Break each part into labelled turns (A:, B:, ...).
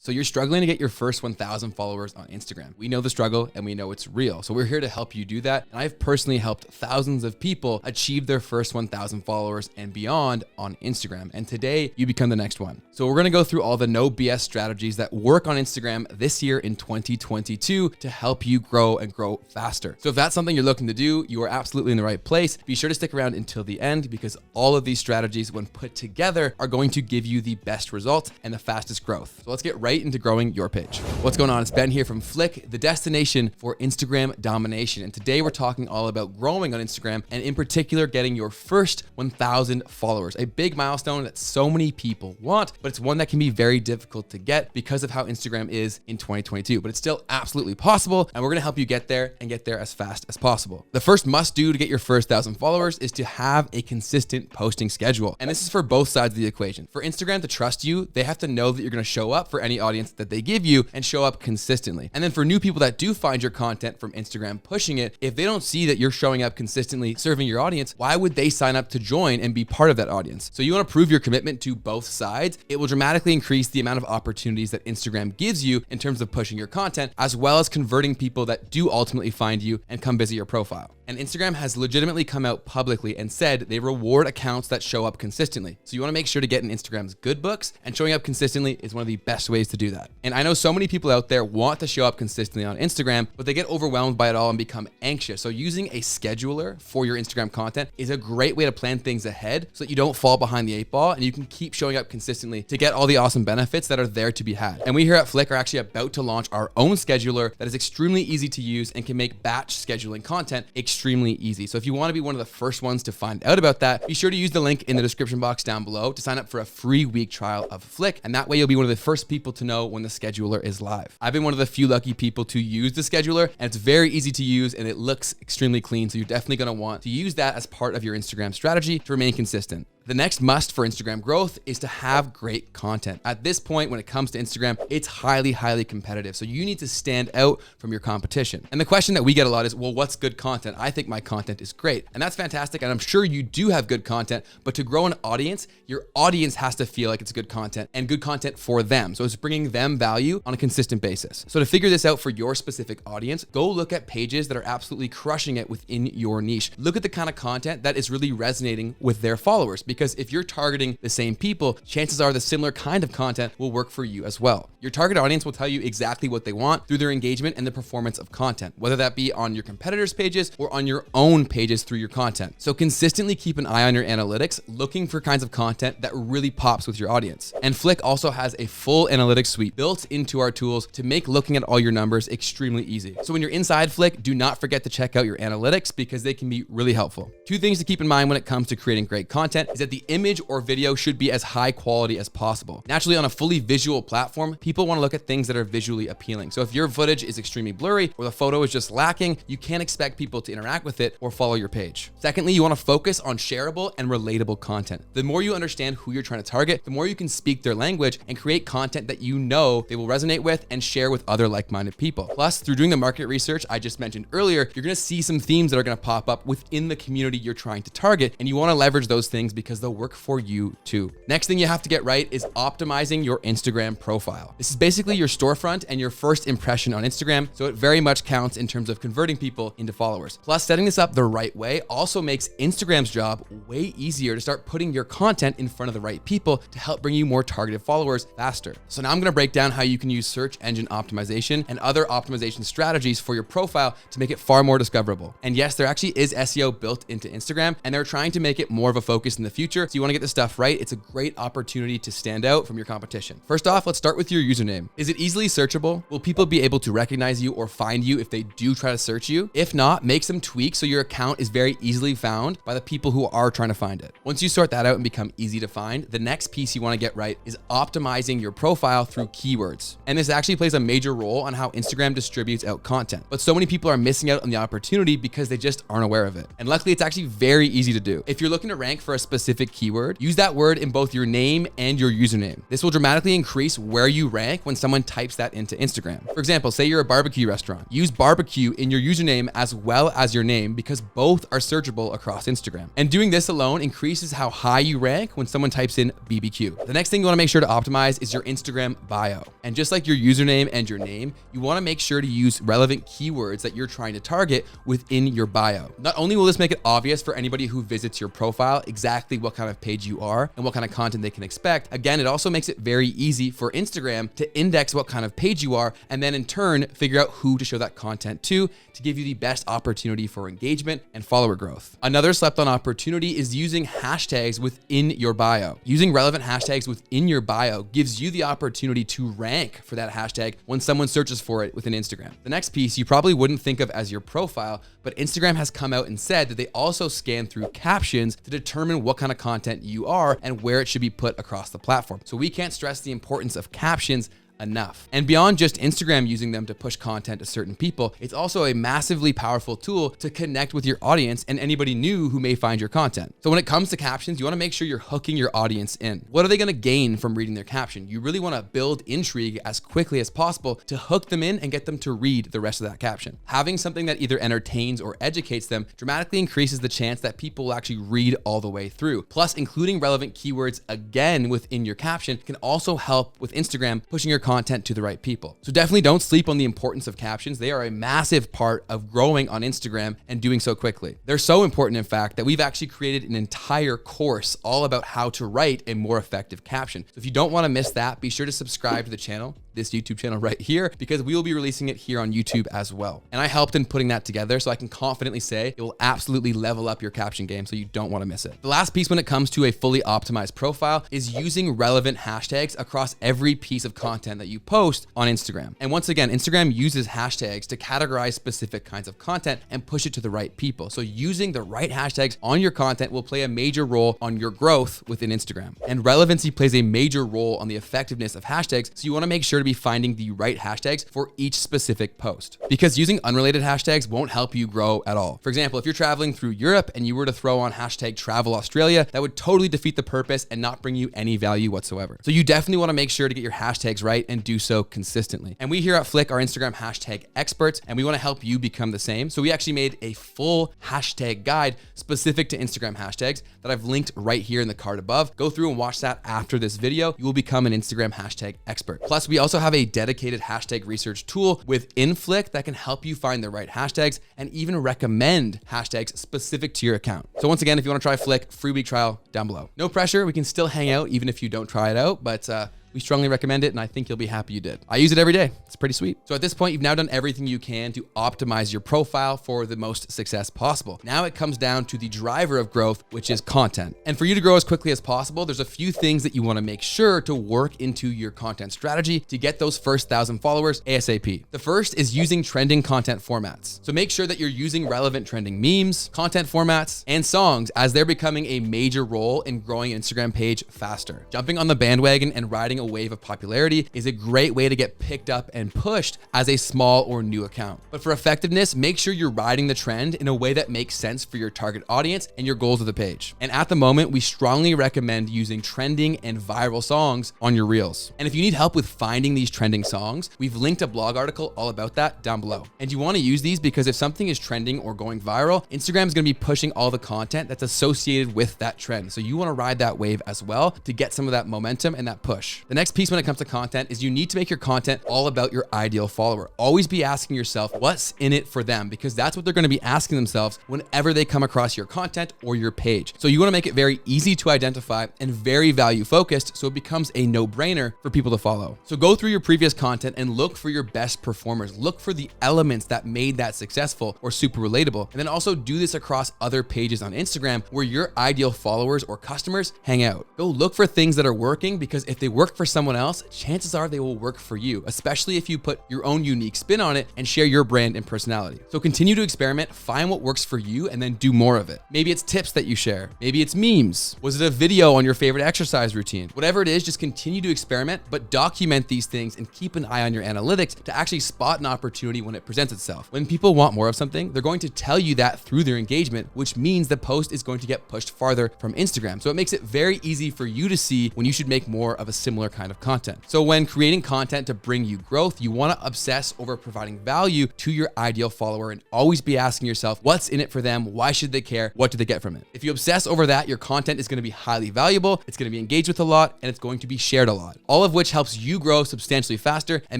A: So you're struggling to get your first 1,000 followers on Instagram. We know the struggle and we know it's real. So we're here to help you do that. And I've personally helped thousands of people achieve their first 1,000 followers and beyond on Instagram. And today you become the next one. So we're going to go through all the no BS strategies that work on Instagram this year in 2022 to help you grow and grow faster. So if that's something you're looking to do, you are absolutely in the right place. Be sure to stick around until the end because all of these strategies, when put together, are going to give you the best results and the fastest growth. So let's get right into growing your page. What's going on? It's Ben here from Flick, the destination for Instagram domination. And today we're talking all about growing on Instagram and in particular getting your first 1,000 followers, a big milestone that so many people want, but it's one that can be very difficult to get because of how Instagram is in 2022, but it's still absolutely possible. And we're going to help you get there and get there as fast as possible. The first must do to get your first 1,000 followers is to have a consistent posting schedule. And this is for both sides of the equation. For Instagram to trust you, they have to know that you're going to show up for any audience that they give you and show up consistently. And then for new people that do find your content from Instagram pushing it, if they don't see that you're showing up consistently serving your audience, why would they sign up to join and be part of that audience? So you want to prove your commitment to both sides. It will dramatically increase the amount of opportunities that Instagram gives you in terms of pushing your content, as well as converting people that do ultimately find you and come visit your profile. And Instagram has legitimately come out publicly and said they reward accounts that show up consistently. So you want to make sure to get in Instagram's good books, and showing up consistently is one of the best ways to do that. And I know so many people out there want to show up consistently on Instagram, but they get overwhelmed by it all and become anxious. So using a scheduler for your Instagram content is a great way to plan things ahead so that you don't fall behind the 8 ball and you can keep showing up consistently to get all the awesome benefits that are there to be had. And we here at Flick are actually about to launch our own scheduler that is extremely easy to use and can make batch scheduling content extremely easy. So if you want to be one of the first ones to find out about that, be sure to use the link in the description box down below to sign up for a free week trial of Flick. And that way you'll be one of the first people to know when the scheduler is live. I've been one of the few lucky people to use the scheduler, and it's very easy to use and it looks extremely clean. So you're definitely going to want to use that as part of your Instagram strategy to remain consistent. The next must for Instagram growth is to have great content. At this point, when it comes to Instagram, it's highly, highly competitive. So you need to stand out from your competition. And the question that we get a lot is, well, what's good content? I think my content is great. And that's fantastic. And I'm sure you do have good content, but to grow an audience, your audience has to feel like it's good content and good content for them. So it's bringing them value on a consistent basis. So to figure this out for your specific audience, go look at pages that are absolutely crushing it within your niche. Look at the kind of content that is really resonating with their followers. Because if you're targeting the same people, chances are the similar kind of content will work for you as well. Your target audience will tell you exactly what they want through their engagement and the performance of content, whether that be on your competitors' pages or on your own pages through your content. So consistently keep an eye on your analytics, looking for kinds of content that really pops with your audience. And Flick also has a full analytics suite built into our tools to make looking at all your numbers extremely easy. So when you're inside Flick, do not forget to check out your analytics because they can be really helpful. 2 things to keep in mind when it comes to creating great content is that the image or video should be as high quality as possible. Naturally, on a fully visual platform, people want to look at things that are visually appealing. So if your footage is extremely blurry or the photo is just lacking, you can't expect people to interact with it or follow your page. Secondly, you want to focus on shareable and relatable content. The more you understand who you're trying to target, the more you can speak their language and create content that you know they will resonate with and share with other like-minded people. Plus, through doing the market research I just mentioned earlier, you're going to see some themes that are going to pop up within the community you're trying to target, and you want to leverage those things because they'll work for you too. Next thing you have to get right is optimizing your Instagram profile. This is basically your storefront and your first impression on Instagram, so it very much counts in terms of converting people into followers. Plus, setting this up the right way also makes Instagram's job way easier to start putting your content in front of the right people to help bring you more targeted followers faster. So now I'm going to break down how you can use search engine optimization and other optimization strategies for your profile to make it far more discoverable. And yes, there actually is SEO built into Instagram, and they're trying to make it more of a focus in the future. So you want to get this stuff right. It's a great opportunity to stand out from your competition. First off, let's start with your username. Is it easily searchable? Will people be able to recognize you or find you if they do try to search you? If not, make some tweaks so your account is very easily found by the people who are trying to find it. Once you sort that out and become easy to find, the next piece you want to get right is optimizing your profile through keywords. And this actually plays a major role on how Instagram distributes out content. But so many people are missing out on the opportunity because they just aren't aware of it. And luckily, it's actually very easy to do. If you're looking to rank for a specific specific keyword, use that word in both your name and your username. This will dramatically increase where you rank when someone types that into Instagram. For example, say you're a barbecue restaurant. Use barbecue in your username as well as your name because both are searchable across Instagram. And doing this alone increases how high you rank when someone types in BBQ. The next thing you want to make sure to optimize is your Instagram bio. And just like your username and your name, you want to make sure to use relevant keywords that you're trying to target within your bio. Not only will this make it obvious for anybody who visits your profile exactly what kind of page you are and what kind of content they can expect, again, it also makes it very easy for Instagram to index what kind of page you are and then in turn figure out who to show that content to give you the best opportunity for engagement and follower growth. Another slept on opportunity is using hashtags within your bio. Using relevant hashtags within your bio gives you the opportunity to rank for that hashtag when someone searches for it within Instagram. The next piece you probably wouldn't think of as your profile, but Instagram has come out and said that they also scan through captions to determine what kind of content you are and where it should be put across the platform. So we can't stress the importance of captions enough. And beyond just Instagram using them to push content to certain people, it's also a massively powerful tool to connect with your audience and anybody new who may find your content. So when it comes to captions, you want to make sure you're hooking your audience in. What are they going to gain from reading their caption? You really want to build intrigue as quickly as possible to hook them in and get them to read the rest of that caption. Having something that either entertains or educates them dramatically increases the chance that people will actually read all the way through. Plus, including relevant keywords again within your caption can also help with Instagram pushing your content to the right people. So definitely don't sleep on the importance of captions. They are a massive part of growing on Instagram and doing so quickly. They're so important, in fact, that we've actually created an entire course all about how to write a more effective caption. So if you don't want to miss that, be sure to subscribe to the channel, this YouTube channel right here, because we will be releasing it here on YouTube as well. And I helped in putting that together, so I can confidently say it will absolutely level up your caption game, so you don't want to miss it. The last piece when it comes to a fully optimized profile is using relevant hashtags across every piece of content that you post on Instagram. And once again, Instagram uses hashtags to categorize specific kinds of content and push it to the right people. So using the right hashtags on your content will play a major role on your growth within Instagram. And relevancy plays a major role on the effectiveness of hashtags, so you want to make sure to be finding the right hashtags for each specific post, because using unrelated hashtags won't help you grow at all. For example, if you're traveling through Europe and you were to throw on hashtag travel Australia, that would totally defeat the purpose and not bring you any value whatsoever. So you definitely want to make sure to get your hashtags right and do so consistently. And we here at Flick are Instagram hashtag experts, and we want to help you become the same. So we actually made a full hashtag guide specific to Instagram hashtags that I've linked right here in the card above. Go through and watch that after this video. You will become an Instagram hashtag expert. Plus, we also have a dedicated hashtag research tool within Flick that can help you find the right hashtags and even recommend hashtags specific to your account. So once again, if you want to try Flick, free week trial down below. No pressure. We can still hang out even if you don't try it out, but we strongly recommend it, and I think you'll be happy you did. I use it every day. It's pretty sweet. So at this point, you've now done everything you can to optimize your profile for the most success possible. Now it comes down to the driver of growth, which is content. And for you to grow as quickly as possible, there's a few things that you want to make sure to work into your content strategy to get those first 1,000 followers ASAP. The first is using trending content formats. So make sure that you're using relevant trending memes, content formats, and songs as they're becoming a major role in growing an Instagram page faster. Jumping on the bandwagon and riding a wave of popularity is a great way to get picked up and pushed as a small or new account. But for effectiveness, make sure you're riding the trend in a way that makes sense for your target audience and your goals of the page. And at the moment, we strongly recommend using trending and viral songs on your reels. And if you need help with finding these trending songs, we've linked a blog article all about that down below. And you want to use these because if something is trending or going viral, Instagram is going to be pushing all the content that's associated with that trend. So you want to ride that wave as well to get some of that momentum and that push. The next piece when it comes to content is you need to make your content all about your ideal follower. Always be asking yourself what's in it for them, because that's what they're going to be asking themselves whenever they come across your content or your page. So you want to make it very easy to identify and very value focused, so it becomes a no-brainer for people to follow. So go through your previous content and look for your best performers. Look for the elements that made that successful or super relatable. And then also do this across other pages on Instagram where your ideal followers or customers hang out. Go look for things that are working, because if they work for for someone else, chances are they will work for you, especially if you put your own unique spin on it and share your brand and personality. So continue to experiment, find what works for you, and then do more of it. Maybe it's tips that you share. Maybe it's memes. Was it a video on your favorite exercise routine? Whatever it is, just continue to experiment, but document these things and keep an eye on your analytics to actually spot an opportunity when it presents itself. When people want more of something, they're going to tell you that through their engagement, which means the post is going to get pushed farther from Instagram. So it makes it very easy for you to see when you should make more of a similar kind of content. So when creating content to bring you growth, you want to obsess over providing value to your ideal follower and always be asking yourself, what's in it for them? Why should they care? What do they get from it? If you obsess over that, your content is going to be highly valuable, it's going to be engaged with a lot, and it's going to be shared a lot. All of which helps you grow substantially faster and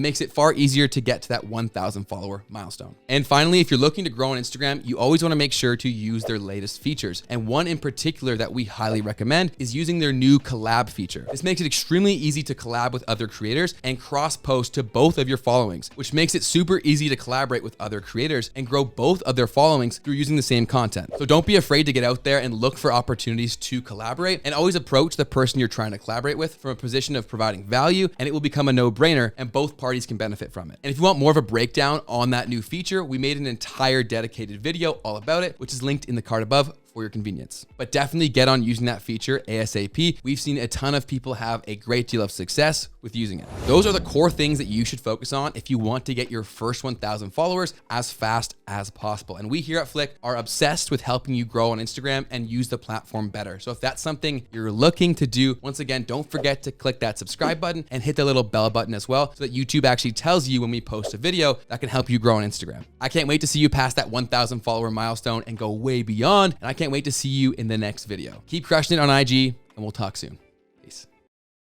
A: makes it far easier to get to that 1,000 follower milestone. And finally, if you're looking to grow on Instagram, you always want to make sure to use their latest features. And one in particular that we highly recommend is using their new collab feature. This makes it extremely easy to collab with other creators and cross-post to both of your followings, which makes it super easy to collaborate with other creators and grow both of their followings through using the same content. So don't be afraid to get out there and look for opportunities to collaborate, and always approach the person you're trying to collaborate with from a position of providing value, and it will become a no-brainer and both parties can benefit from it. And if you want more of a breakdown on that new feature, we made an entire dedicated video all about it, which is linked in the card above for your convenience. But definitely get on using that feature ASAP. We've seen a ton of people have a great deal of success with using it. Those are the core things that you should focus on if you want to get your first 1,000 followers as fast as possible. And we here at Flick are obsessed with helping you grow on Instagram and use the platform better. So if that's something you're looking to do, once again, don't forget to click that subscribe button and hit the little bell button as well, so that YouTube actually tells you when we post a video that can help you grow on Instagram. I can't wait to see you pass that 1,000 follower milestone and go way beyond. And I can't wait to see you in the next video. Keep crushing it on IG, and we'll talk soon.